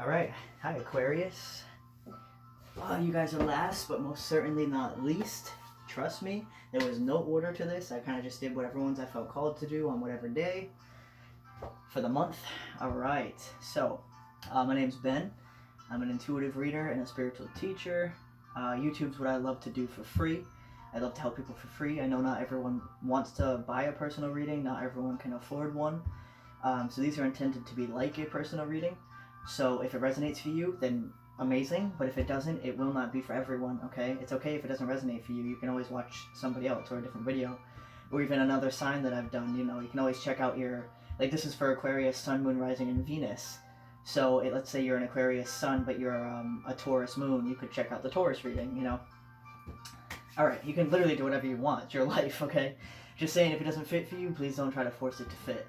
Alright, hi Aquarius. You guys are last, but most certainly not least. Trust me, there was no order to this. I kind of just did whatever ones I felt called to do on whatever day for the month. Alright, so my name's Ben. I'm an intuitive reader and a spiritual teacher. YouTube's what I love to do for free. I love to help people for free. I know not everyone wants to buy a personal reading, not everyone can afford one. So these are intended to be like a personal reading. So if it resonates for you, then amazing, but if it doesn't, it will not be for everyone, okay? It's okay if it doesn't resonate for you. You can always watch somebody else or a different video, or even another sign that I've done. You know, you can always check out your, like this is for Aquarius, Sun, Moon, Rising, and Venus. So let's say you're an Aquarius Sun, but you're a Taurus Moon, you could check out the Taurus reading, you know? Alright, you can literally do whatever you want. It's your life, okay? Just saying, if it doesn't fit for you, please don't try to force it to fit.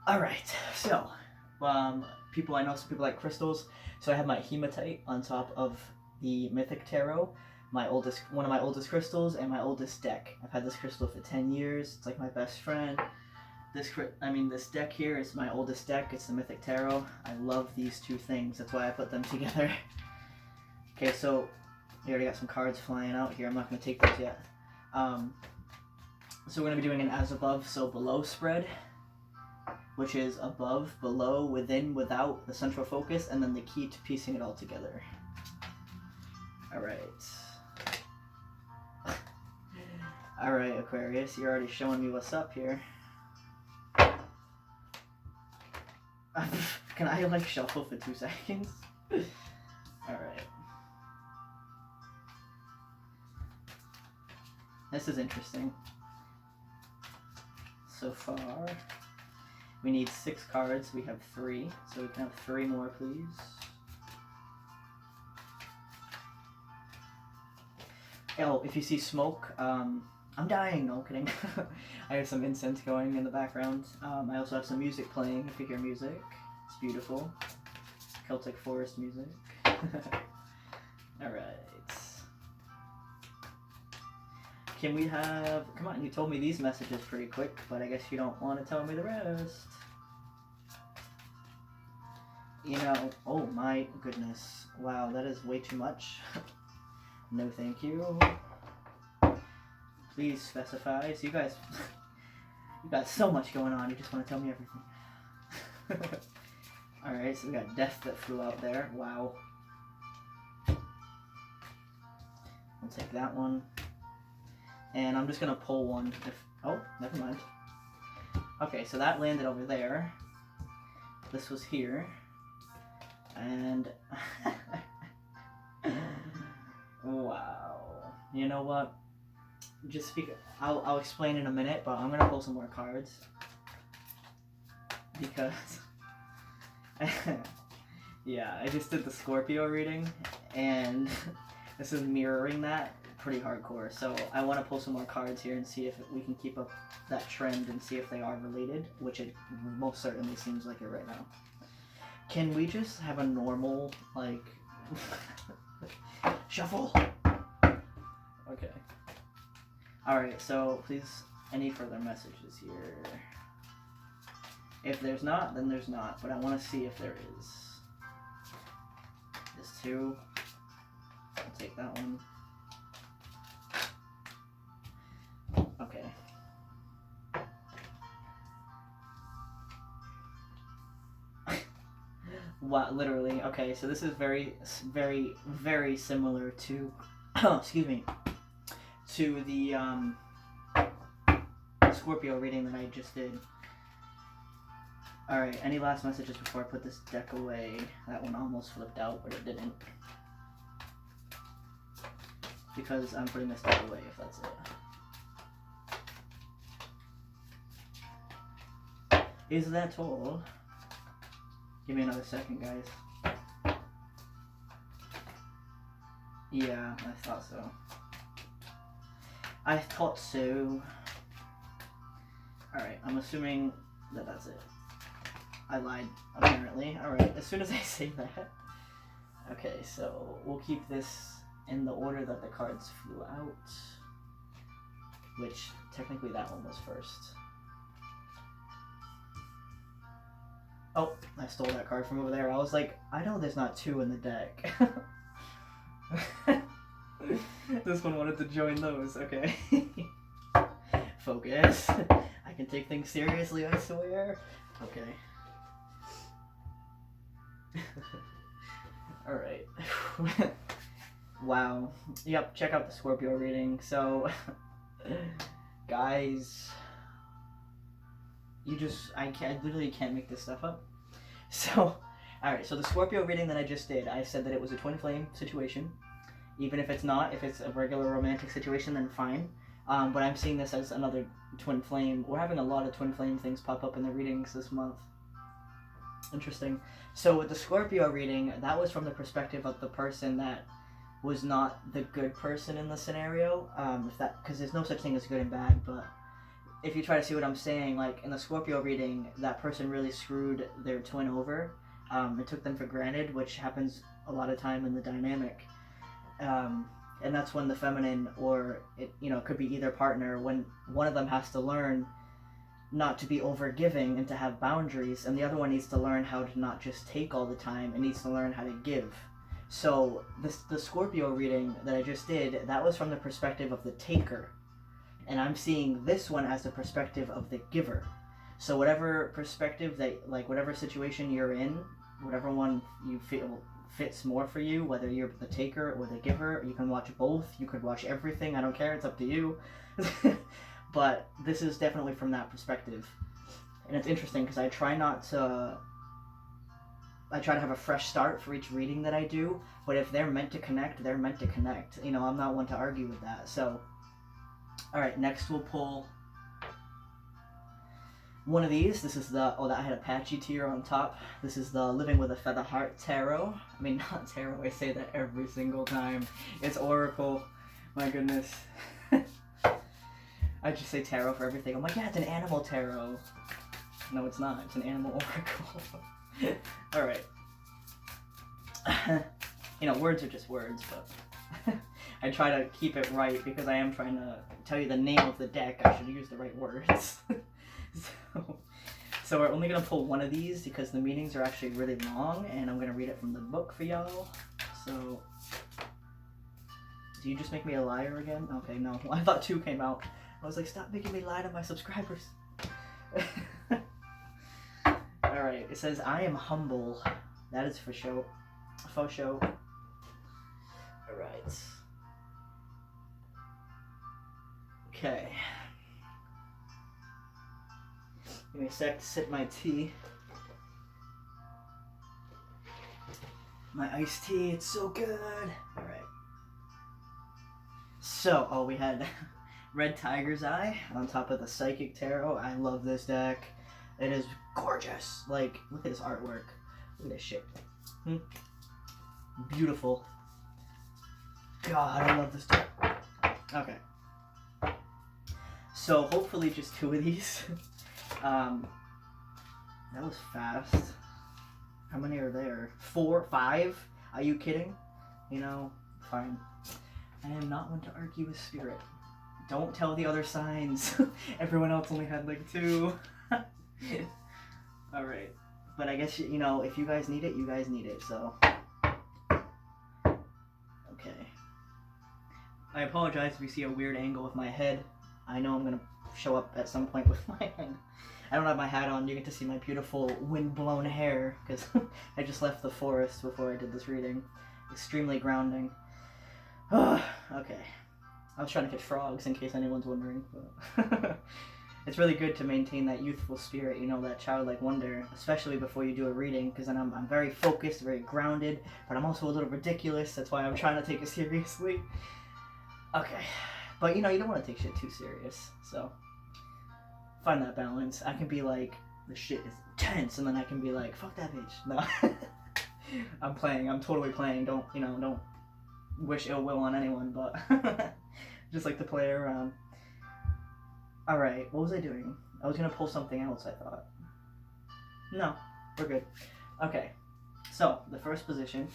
Alright, so, I know some people like crystals, so I have my hematite on top of the Mythic Tarot, one of my oldest crystals, and my oldest deck. I've had this crystal for 10 years. It's like my best friend. This deck here is my oldest deck. It's the Mythic Tarot. I love these two things. That's why I put them together. Okay, so you already got some cards flying out here. I'm not going to take those yet. So we're going to be doing an as above, so below spread, which is above, below, within, without, the central focus, and then the key to piecing it all together. Alright. Alright, Aquarius, you're already showing me what's up here. Can I, like, shuffle for 2 seconds? Alright. This is interesting. So far, we need 6 cards. We have 3, so we can have 3 more, please. Oh, if you see smoke, I'm dying. No, I'm kidding. I have some incense going in the background. I also have some music playing. If you hear music, it's beautiful. Celtic forest music. All right. Can we have... Come on, you told me these messages pretty quick, but I guess you don't want to tell me the rest. You know, oh my goodness. Wow, that is way too much. No thank you. Please specify. So you guys... you got so much going on, you just want to tell me everything. Alright, so we got death that flew out there. Wow. I'll take that one. And I'm just going to pull one. Oh, never mind. Okay, so that landed over there. This was here. And... wow. You know what? Just speak... I'll explain in a minute, but I'm going to pull some more cards. Because... yeah, I just did the Scorpio reading, and this is mirroring that pretty hardcore. So I want to pull some more cards here and see if we can keep up that trend and see if they are related, which it most certainly seems like it right now. Can we just have a normal, like, shuffle? Okay. Alright, so please, any further messages here? If there's not, then there's not, but I want to see if there is. There's 2. I'll take that one. Okay. Wow, literally. Okay, so this is very, very, very similar to, excuse me, to the Scorpio reading that I just did. Alright, any last messages before I put this deck away? That one almost flipped out, but it didn't. Because I'm putting this deck away, if that's it. Is that all? Give me another second, guys. Yeah, I thought so. I thought so. Alright, I'm assuming that that's it. I lied, apparently. Alright, as soon as I say that. Okay, so we'll keep this in the order that the cards flew out. Which, technically that one was first. Oh, I stole that card from over there. I was like, I know there's not 2 in the deck. This one wanted to join those. Okay. Focus. I can take things seriously, I swear. Okay. Alright. Wow. Yep, check out the Scorpio reading. So, guys, I literally can't make this stuff up. So, alright, so the Scorpio reading that I just did, I said that it was a twin flame situation. Even if it's not, if it's a regular romantic situation, then fine. But I'm seeing this as another twin flame. We're having a lot of twin flame things pop up in the readings this month. Interesting. So with the Scorpio reading, that was from the perspective of the person that was not the good person in the scenario. Because there's no such thing as good and bad, but if you try to see what I'm saying, like in the Scorpio reading, that person really screwed their twin over. It took them for granted, which happens a lot of time in the dynamic. And that's when the feminine, or it could be either partner, when one of them has to learn not to be overgiving and to have boundaries, and the other one needs to learn how to not just take all the time and needs to learn how to give. So the Scorpio reading that I just did, that was from the perspective of the taker, and I'm seeing this one as the perspective of the giver. So whatever perspective whatever situation you're in, whatever one you feel fits more for you, whether you're the taker or the giver, you can watch both, you could watch everything, I don't care, it's up to you. But this is definitely from that perspective. And it's interesting because I try to have a fresh start for each reading that I do, but if they're meant to connect, they're meant to connect. I'm not one to argue with that. So, alright, next we'll pull one of these. This is that I had a patchy tear on top. This is the Living with a Feather Heart Tarot. I mean, not tarot, I say that every single time. It's Oracle. My goodness. I just say tarot for everything. I'm like, yeah, it's an animal tarot. No, it's not. It's an animal oracle. Alright. Words are just words, but I try to keep it right because I am trying to tell you the name of the deck. I should use the right words. So we're only going to pull one of these because the meanings are actually really long, and I'm going to read it from the book for y'all. So, do you just make me a liar again? Okay, no. I thought 2 came out. I was like, stop making me lie to my subscribers. Alright, it says, I am humble. That is for show. Faux show. Alright. Okay. Give me a sec to sip my tea. My iced tea, it's so good. Alright. So, we had Red Tiger's Eye on top of the Psychic Tarot. I love this deck. It is gorgeous. Like, look at this artwork. Look at this shit. Beautiful. God, I love this deck. Okay. So, hopefully just 2 of these. That was fast. How many are there? 4? 5? Are you kidding? Fine. I am not one to argue with spirit. Don't tell the other signs. Everyone else only had like 2. Alright. But I guess, if you guys need it, you guys need it, so. Okay. I apologize if you see a weird angle with my head. I know I'm gonna show up at some point with my head. I don't have my hat on. You get to see my beautiful wind-blown hair, because I just left the forest before I did this reading. Extremely grounding. Okay. I was trying to catch frogs, in case anyone's wondering. But it's really good to maintain that youthful spirit, that childlike wonder, especially before you do a reading, because then I'm very focused, very grounded, but I'm also a little ridiculous. That's why I'm trying to take it seriously. Okay. But, you don't want to take shit too serious, so find that balance. I can be like, the shit is tense, and then I can be like, fuck that bitch. No. I'm totally playing. Don't wish ill will on anyone, but just like to play around. Alright, what was I doing? I was gonna pull something else, I thought. No, we're good. Okay, so the first position,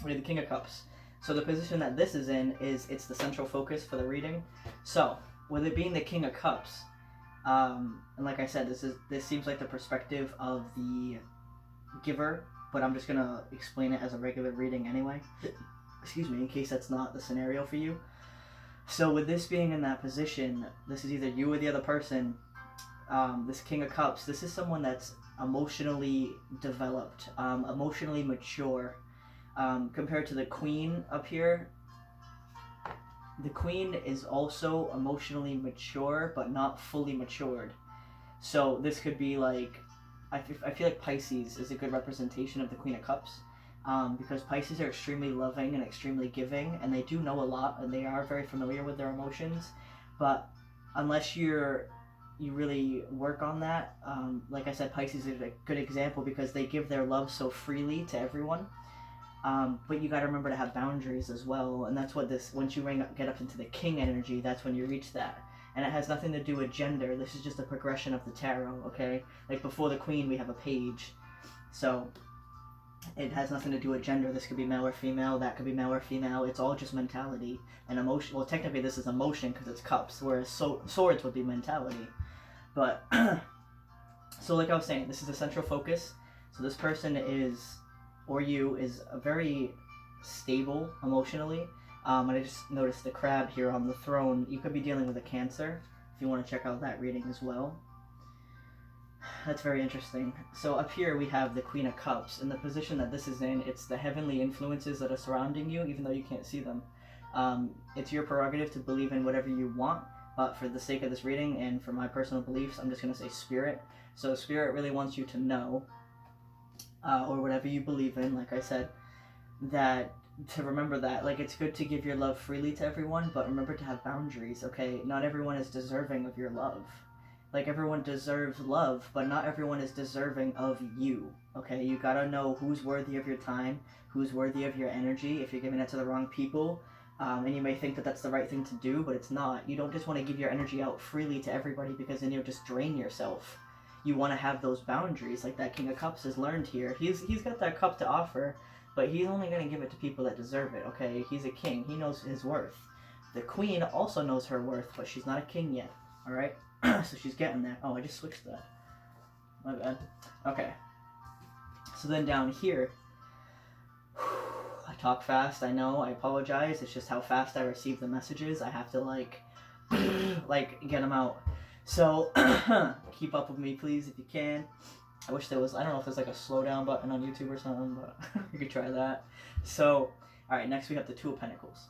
we have the King of Cups. So the position that this is in it's the central focus for the reading. So, with it being the King of Cups, and like I said, this seems like the perspective of the giver, but I'm just going to explain it as a regular reading anyway. Excuse me, in case that's not the scenario for you. So with this being in that position, this is either you or the other person. This King of Cups, this is someone that's emotionally developed, emotionally mature. Compared to the Queen up here, the Queen is also emotionally mature, but not fully matured. So this could be like, I feel like Pisces is a good representation of the Queen of Cups. Because Pisces are extremely loving and extremely giving, and they do know a lot, and they are very familiar with their emotions. But unless you really work on that, like I said, Pisces is a good example because they give their love so freely to everyone. But you got to remember to have boundaries as well, and that's what this. Once you get up into the King energy, that's when you reach that. And it has nothing to do with gender. This is just a progression of the tarot. Okay, like before the Queen, we have a page, so. It has nothing to do with gender. This could be male or female. That could be male or female. It's all just mentality and emotion. Well, technically this is emotion because it's cups, whereas swords would be mentality. But, so like I was saying, this is the central focus. So this person is, or you, is very stable emotionally. And I just noticed the crab here on the throne. You could be dealing with a Cancer if you want to check out that reading as well. That's very interesting. So up here we have the Queen of Cups. In the position that this is in, it's the heavenly influences that are surrounding you, even though you can't see them. It's your prerogative to believe in whatever you want, but for the sake of this reading and for my personal beliefs, I'm just going to say Spirit. So Spirit really wants you to know, or whatever you believe in, like I said, that to remember that, like, it's good to give your love freely to everyone, but remember to have boundaries, okay? Not everyone is deserving of your love. Like, everyone deserves love, but not everyone is deserving of you, okay? You gotta know who's worthy of your time, who's worthy of your energy. If you're giving it to the wrong people, and you may think that that's the right thing to do, but it's not. You don't just want to give your energy out freely to everybody because then you'll just drain yourself. You want to have those boundaries, like that King of Cups has learned here. He's got that cup to offer, but he's only going to give it to people that deserve it, okay? He's a king. He knows his worth. The Queen also knows her worth, but she's not a king yet, all right? So she's getting there. Oh, I just switched that. My bad. Okay. So then down here, I talk fast, I know, I apologize. It's just how fast I receive the messages. I have to, like get them out. So, keep up with me, please, if you can. I wish there was, I don't know if there's like a slow down button on YouTube or something, but you could try that. So, alright, next we have the Two of Pentacles.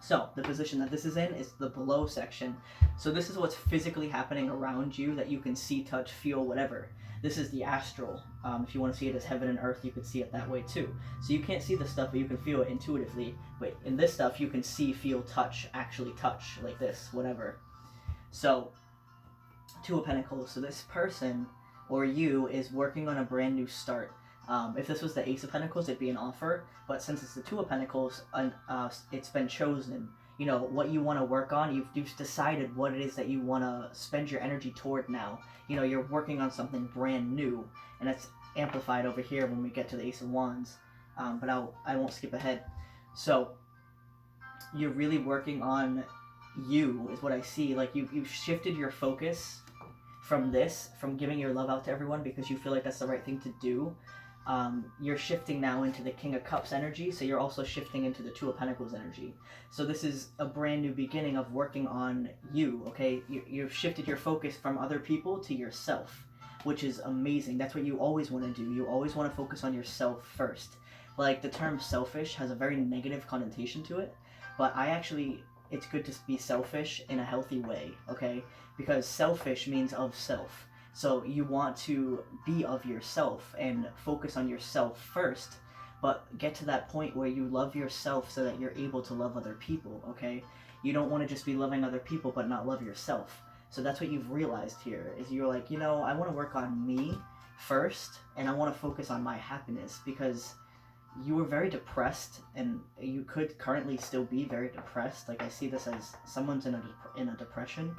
So, the position that this is in is the below section. So this is what's physically happening around you that you can see, touch, feel, whatever. This is the astral. If you want to see it as heaven and earth, you could see it that way too. So you can't see the stuff, but you can feel it intuitively. But in this stuff, you can see, feel, touch, actually touch, like this, whatever. So, Two of Pentacles. So this person, or you, is working on a brand new start. If this was the Ace of Pentacles, it'd be an offer. But since it's the Two of Pentacles, it's been chosen. You know, what you want to work on, you've decided what it is that you want to spend your energy toward now. You know, you're working on something brand new, and it's amplified over here when we get to the Ace of Wands. But I won't skip ahead. So, you're really working on you, is what I see. Like, you've shifted your focus from giving your love out to everyone because you feel like that's the right thing to do. You're shifting now into the King of Cups energy, so you're also shifting into the Two of Pentacles energy. So this is a brand new beginning of working on you, okay? You've shifted your focus from other people to yourself, which is amazing. That's what you always want to do. You always want to focus on yourself first. Like, the term selfish has a very negative connotation to it, but it's good to be selfish in a healthy way, okay? Because selfish means of self. So you want to be of yourself and focus on yourself first, but get to that point where you love yourself so that you're able to love other people, okay? You don't want to just be loving other people but not love yourself. So that's what you've realized here, is you're like, you know, I want to work on me first, and I want to focus on my happiness, because you were very depressed, and you could currently still be very depressed. Like, I see this as someone's in a depression,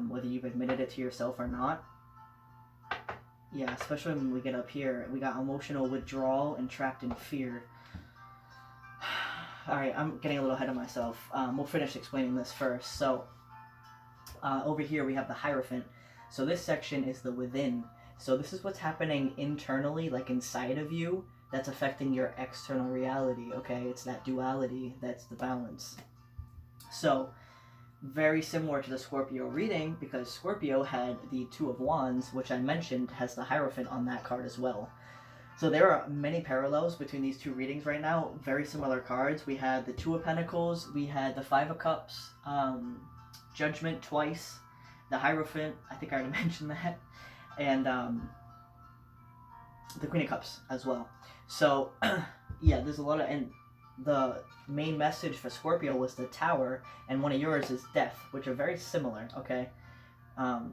whether you've admitted it to yourself or not. Yeah, especially when we get up here, we got emotional withdrawal and trapped in fear. Alright, I'm getting a little ahead of myself. We'll finish explaining this first. So, over here we have the Hierophant. So this section is the within. So this is what's happening internally, like inside of you, that's affecting your external reality, okay? It's that duality, that's the balance. So, very similar to the Scorpio reading, because Scorpio had the Two of Wands, which I mentioned has the Hierophant on that card as well. So there are many parallels between these two readings right now. Very similar cards. We had the Two of Pentacles, we had the Five of Cups, Judgment twice, the Hierophant, I think I already mentioned that, and the Queen of Cups as well. So, yeah, there's a lot of, and the main message for Scorpio was the Tower, and one of yours is Death, which are very similar, okay?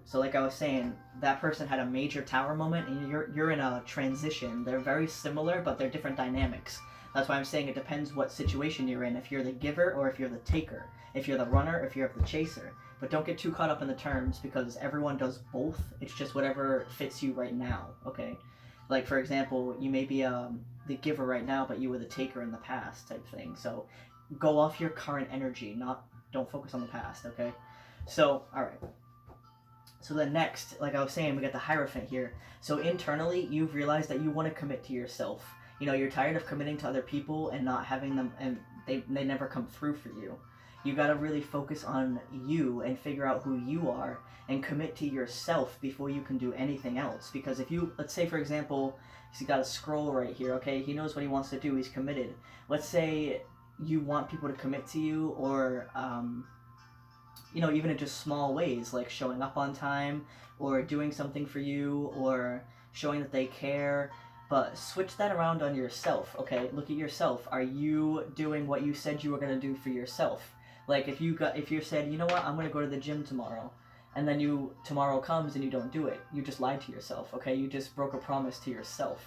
So like I was saying, that person had a major Tower moment, and you're in a transition. They're very similar, but they're different dynamics. That's why I'm saying it depends what situation you're in, if you're the giver or if you're the taker, if you're the runner, if you're the chaser. But don't get too caught up in the terms, because everyone does both. It's just whatever fits you right now, okay? Like, for example, you may be the giver right now, but you were the taker in the past type thing. So go off your current energy, don't focus on the past, okay? So, all right. So then next, like I was saying, we got the Hierophant here. So internally, you've realized that you want to commit to yourself. You know, you're tired of committing to other people and not having them, and they never come through for you. You got to really focus on you and figure out who you are and commit to yourself before you can do anything else. Because if you, let's say for example, he's got a scroll right here, okay? He knows what he wants to do, he's committed. Let's say you want people to commit to you, or you know, even in just small ways, like showing up on time, or doing something for you, or showing that they care. But switch that around on yourself, okay? Look at yourself. Are you doing what you said you were going to do for yourself? Like if you said, you know what, I'm going to go to the gym tomorrow, and then tomorrow comes and you don't do it, you just lied to yourself, okay? You just broke a promise to yourself.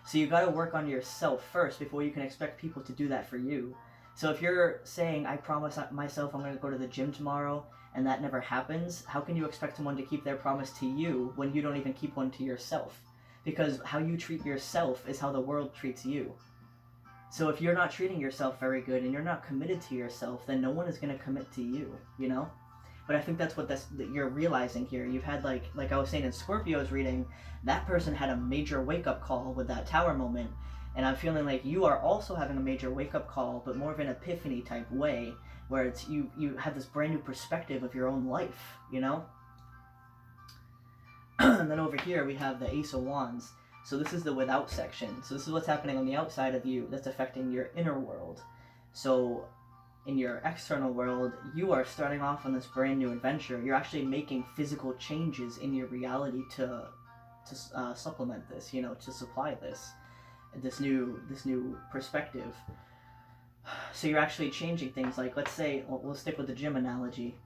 So you got to work on yourself first before you can expect people to do that for you. So if you're saying, I promise myself I'm going to go to the gym tomorrow, and that never happens, how can you expect someone to keep their promise to you when you don't even keep one to yourself? Because how you treat yourself is how the world treats you. So if you're not treating yourself very good and you're not committed to yourself, then no one is going to commit to you, you know? But I think that's what that you're realizing here. You've had, like I was saying in Scorpio's reading, that person had a major wake-up call with that Tower moment. And I'm feeling like you are also having a major wake-up call, but more of an epiphany type way, where it's you have this brand new perspective of your own life, you know? And then over here we have the Ace of Wands. So this is the without section. So this is what's happening on the outside of you that's affecting your inner world. So in your external world, you are starting off on this brand new adventure. You're actually making physical changes in your reality to supplement this, you know, to supply this new perspective. So you're actually changing things. Like, let's say, we'll stick with the gym analogy,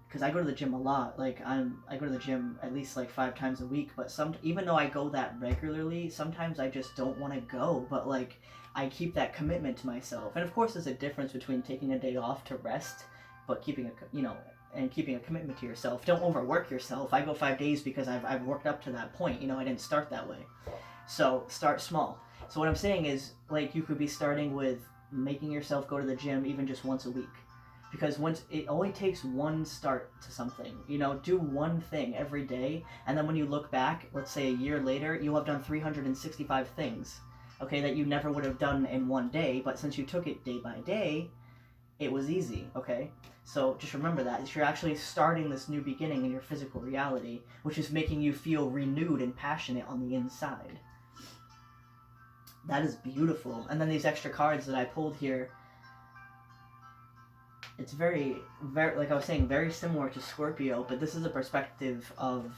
because I go to the gym a lot. Like I go to the gym at least like 5 times a week, but even though I go that regularly, sometimes I just don't want to go, but like I keep that commitment to myself. And of course there's a difference between taking a day off to rest, but keeping a commitment to yourself. Don't overwork yourself. I go 5 days because I've worked up to that point, you know. I didn't start that way. So start small. So what I'm saying is, like, you could be starting with making yourself go to the gym even just once a week. Because it only takes one start to something, you know. Do one thing every day, and then when you look back, let's say a year later, you'll have done 365 things, okay, that you never would have done in one day, but since you took it day by day, it was easy, okay? So just remember that you're actually starting this new beginning in your physical reality, which is making you feel renewed and passionate on the inside. That is beautiful. And then these extra cards that I pulled here, it's very, like I was saying, very similar to Scorpio, but this is a perspective of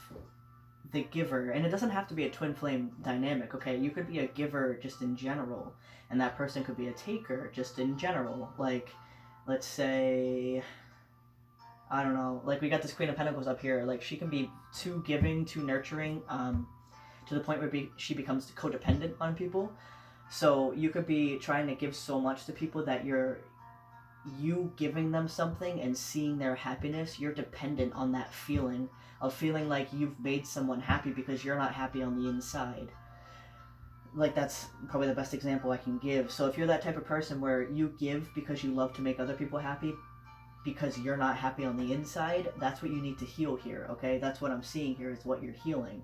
the giver. And it doesn't have to be a twin flame dynamic, okay? You could be a giver just in general, and that person could be a taker just in general. Like, let's say, I don't know, like we got this Queen of Pentacles up here. Like, she can be too giving, too nurturing, to the point where she becomes codependent on people. So you could be trying to give so much to people that you giving them something and seeing their happiness, you're dependent on that feeling of feeling like you've made someone happy because you're not happy on the inside. Like, that's probably the best example I can give. So if you're that type of person where you give because you love to make other people happy because you're not happy on the inside, that's what you need to heal here, okay? That's what I'm seeing here is what you're healing.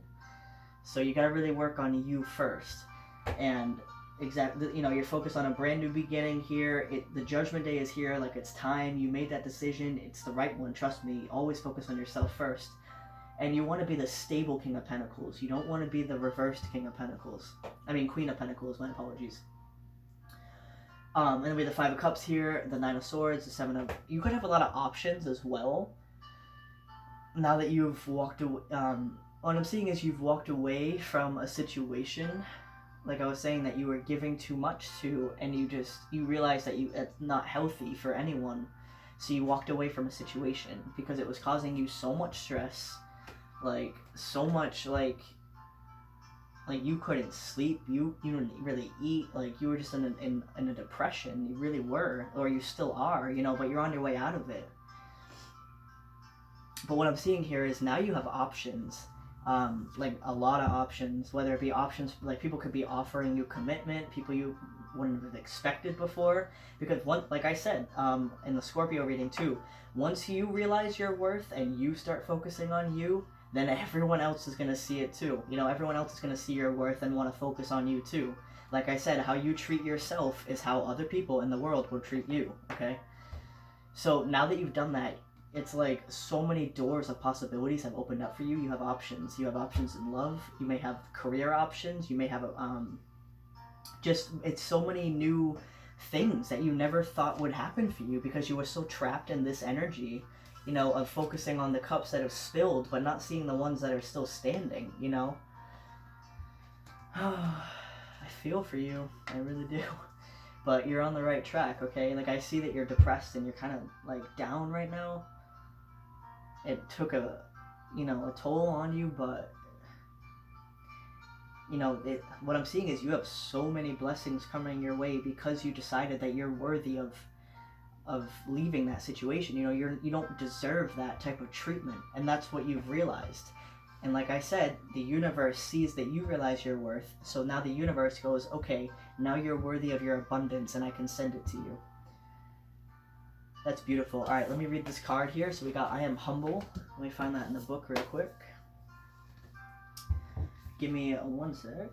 So you gotta really work on you first. And exactly, you know, you're focused on a brand new beginning here. The judgment day is here. Like, it's time. You made that decision. It's the right one. Trust me. Always focus on yourself first. And you want to be the stable King of Pentacles. You don't want to be the reversed King of Pentacles. I mean, Queen of Pentacles. My apologies. And then we have the Five of Cups here, the Nine of Swords, the Seven of... You could have a lot of options as well. Now that you've walked away... what I'm seeing is you've walked away from a situation, like I was saying, that you were giving too much to, and you realize that it's not healthy for anyone. So you walked away from a situation because it was causing you so much stress, like so much, like you couldn't sleep, you didn't really eat, like you were just in a depression. You really were, or you still are, you know, but you're on your way out of it. But what I'm seeing here is now you have options. Like a lot of options, whether it be options, like people could be offering you commitment, people you wouldn't have expected before, because like I said, in the Scorpio reading too, once you realize your worth and you start focusing on you, then everyone else is going to see it too. You know, everyone else is going to see your worth and want to focus on you too. Like I said, how you treat yourself is how other people in the world will treat you, okay? So now that you've done that, it's like so many doors of possibilities have opened up for you. You have options. You have options in love. You may have career options. You may have it's so many new things that you never thought would happen for you because you were so trapped in this energy, you know, of focusing on the cups that have spilled but not seeing the ones that are still standing, you know. I feel for you. I really do. But you're on the right track, okay? Like, I see that you're depressed and you're kind of like down right now. It took a toll on you, but you know, what I'm seeing is you have so many blessings coming your way because you decided that you're worthy of leaving that situation. You know, you don't deserve that type of treatment, and that's what you've realized. And like I said, the universe sees that you realize your worth, so now the universe goes, okay, now you're worthy of your abundance and I can send it to you. That's beautiful. All right, let me read this card here. So we got I am humble. Let me find that in the book real quick. Give me one sec.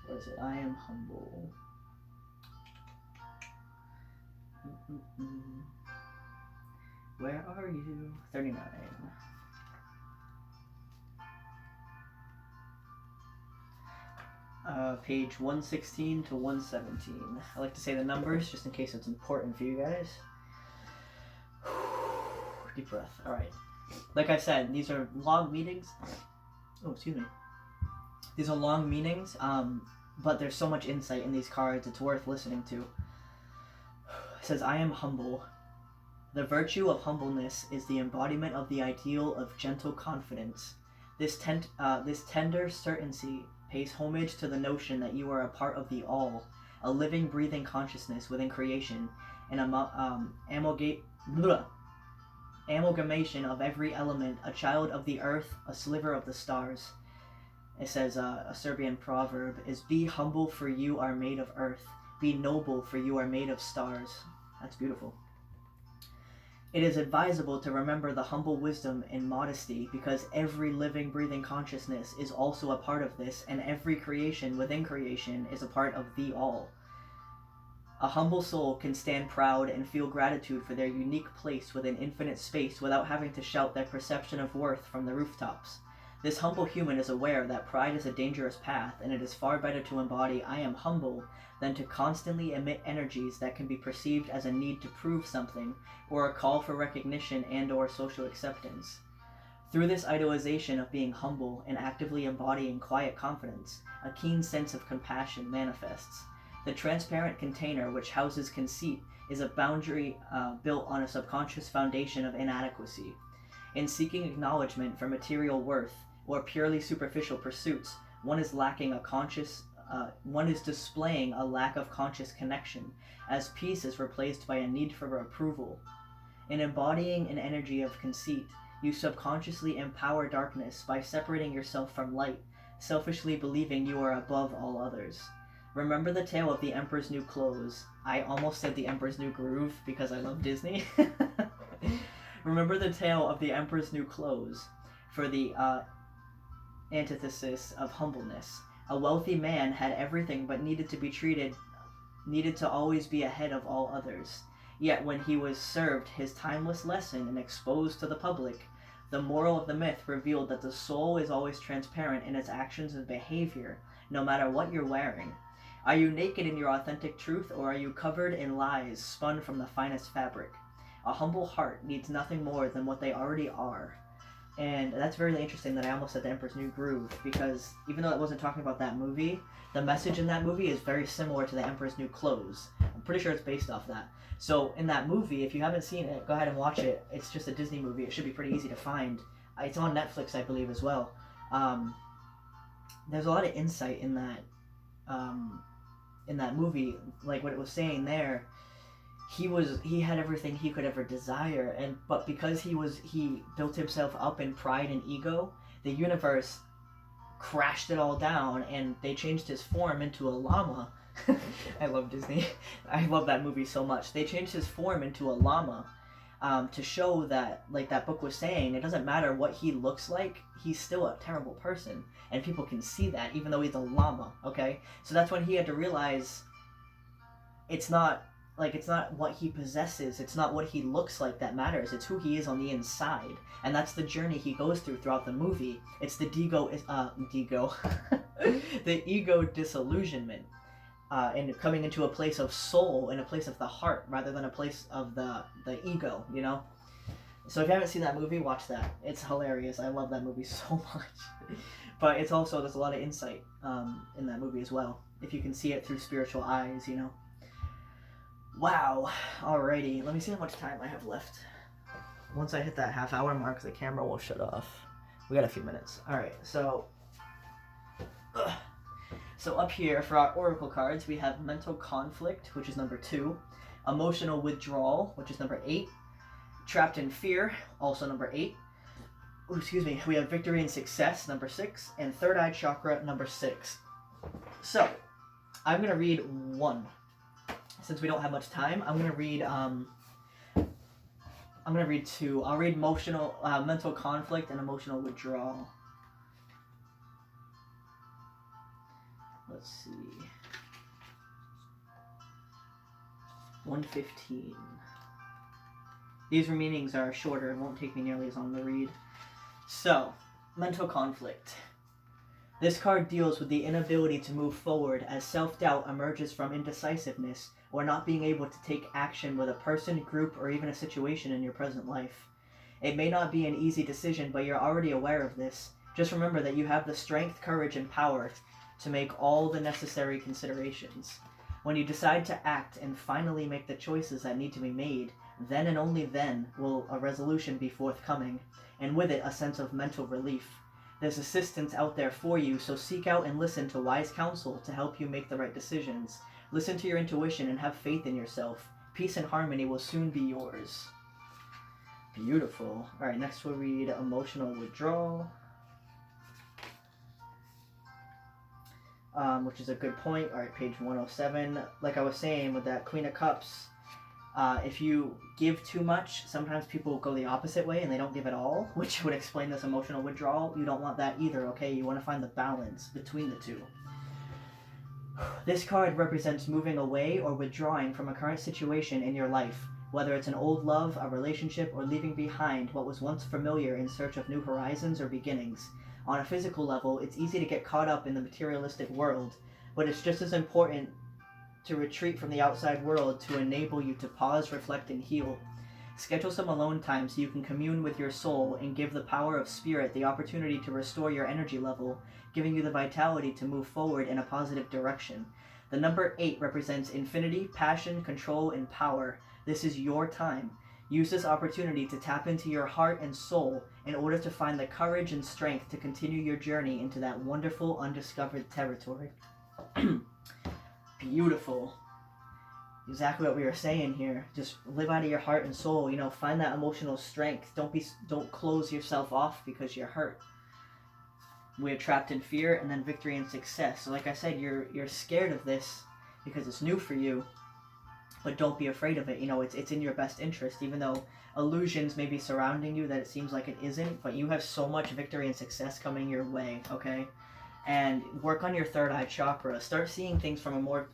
What is it? I am humble. Where are you? 39. Page 116 to 117. I like to say the numbers just in case it's important for you guys. Deep breath. All right. Like I said, these are long meetings. Oh, excuse me. These are long meetings, but there's so much insight in these cards. It's worth listening to. It says, I am humble. The virtue of humbleness is the embodiment of the ideal of gentle confidence. This tender certainty pays homage to the notion that you are a part of the all, a living, breathing consciousness within creation, an amalgamation of every element, a child of the earth, a sliver of the stars. It says, a Serbian proverb is, be humble for you are made of earth, be noble for you are made of stars. That's beautiful. It is advisable to remember the humble wisdom and modesty because every living, breathing consciousness is also a part of this, and every creation within creation is a part of the all. A humble soul can stand proud and feel gratitude for their unique place within infinite space without having to shout their perception of worth from the rooftops. This humble human is aware that pride is a dangerous path, and it is far better to embody I am humble than to constantly emit energies that can be perceived as a need to prove something or a call for recognition and or social acceptance. Through this idolization of being humble and actively embodying quiet confidence, a keen sense of compassion manifests. The transparent container which houses conceit is a boundary built on a subconscious foundation of inadequacy. In seeking acknowledgement for material worth or purely superficial pursuits, one is displaying a lack of conscious connection, as peace is replaced by a need for approval. In embodying an energy of conceit, you subconsciously empower darkness by separating yourself from light, selfishly believing you are above all others. Remember the tale of the Emperor's New Clothes. I almost said the Emperor's New Groove because I love Disney. Remember the tale of the Emperor's New Clothes. For the antithesis of humbleness. A wealthy man had everything but needed to always be ahead of all others. Yet when he was served his timeless lesson and exposed to the public, the moral of the myth revealed that the soul is always transparent in its actions and behavior, no matter what you're wearing. Are you naked in your authentic truth, or are you covered in lies spun from the finest fabric? A humble heart needs nothing more than what they already are. And that's very interesting that I almost said The Emperor's New Groove, because even though it wasn't talking about that movie, the message in that movie is very similar to The Emperor's New Clothes. I'm pretty sure it's based off that. So in that movie, if you haven't seen it, go ahead and watch it. It's just a Disney movie. It should be pretty easy to find. It's on Netflix, I believe, as well. There's a lot of insight in that movie, like what it was saying there. He had everything he could ever desire, but because he built himself up in pride and ego, the universe crashed it all down, and they changed his form into a llama. I love Disney. I love that movie so much. They changed his form into a llama, to show that, like that book was saying, it doesn't matter what he looks like, he's still a terrible person, and people can see that even though he's a llama. Okay, so that's when he had to realize it's not what he possesses, it's not what he looks like that matters, it's who he is on the inside. And that's the journey he goes through throughout the movie. It's the the ego disillusionment, and coming into a place of soul and a place of the heart rather than a place of the ego, you know? So if you haven't seen that movie, watch that. It's hilarious. I love that movie so much. But it's also, there's a lot of insight in that movie as well, if you can see it through spiritual eyes, you know? Wow. Alrighty. Let me see how much time I have left. Once I hit that half-hour mark, the camera will shut off. We got a few minutes. Alright, so up here for our oracle cards, we have mental conflict, which is number 2, emotional withdrawal, which is number 8, trapped in fear, also number 8. Ooh, excuse me. We have victory and success, number 6, and third eye chakra, number 6. So, I'm going to read one. Since we don't have much time, I'm gonna read 2. I'll read mental conflict and emotional withdrawal. Let's see. 115. These readings are shorter. It won't take me nearly as long to read. So, mental conflict. This card deals with the inability to move forward as self-doubt emerges from indecisiveness or not being able to take action with a person, group, or even a situation in your present life. It may not be an easy decision, but you're already aware of this. Just remember that you have the strength, courage, and power to make all the necessary considerations. When you decide to act and finally make the choices that need to be made, then and only then will a resolution be forthcoming, and with it a sense of mental relief. There's assistance out there for you, so seek out and listen to wise counsel to help you make the right decisions. Listen to your intuition and have faith in yourself. Peace and harmony will soon be yours. Beautiful. Alright, next we'll read emotional withdrawal. Which is a good point. Alright, page 107. Like I was saying with that Queen of Cups, if you give too much, sometimes people go the opposite way and they don't give at all, which would explain this emotional withdrawal. You don't want that either, okay? You want to find the balance between the two. This card represents moving away or withdrawing from a current situation in your life, whether it's an old love, a relationship, or leaving behind what was once familiar in search of new horizons or beginnings. On a physical level, it's easy to get caught up in the materialistic world, but it's just as important to retreat from the outside world to enable you to pause, reflect, and heal. Schedule some alone time so you can commune with your soul and give the power of spirit the opportunity to restore your energy level, giving you the vitality to move forward in a positive direction. The number 8 represents infinity, passion, control, and power. This is your time. Use this opportunity to tap into your heart and soul in order to find the courage and strength to continue your journey into that wonderful undiscovered territory. Beautiful. Exactly what we were saying here. Just live out of your heart and soul. You know, find that emotional strength. Don't close yourself off because you're hurt. We're trapped in fear, and then victory and success. So like I said, you're scared of this because it's new for you. but don't be afraid of it. You know, it's in your best interest, even though illusions may be surrounding you that it seems like it isn't, but you have so much victory and success coming your way, okay? And work on your third eye chakra. Start seeing things from a more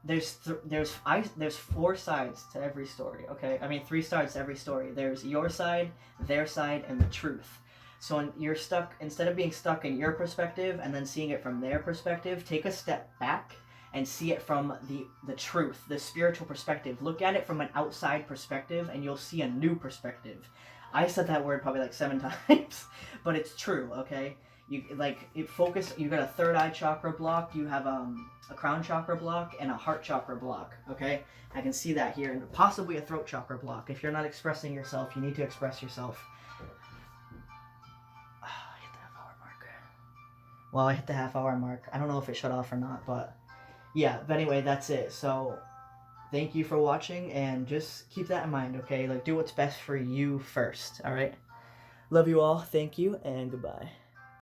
there's four sides to every story, okay? I mean, three sides to every story. There's your side, their side, and the truth. So when you're stuck, instead of being stuck in your perspective and then seeing it from their perspective, take a step back and see it from the truth, the spiritual perspective. Look at it from an outside perspective and you'll see a new perspective. I said that word probably like 7 times, but it's true, okay? You focus. You got a third eye chakra block. You have a crown chakra block and a heart chakra block. Okay, I can see that here, and possibly a throat chakra block. If you're not expressing yourself, you need to express yourself. I hit the half-hour mark. Well, I hit the half-hour mark. I don't know if it shut off or not, but yeah. But anyway, that's it. So thank you for watching, and just keep that in mind. Okay, like do what's best for you first. All right. Love you all. Thank you, and goodbye.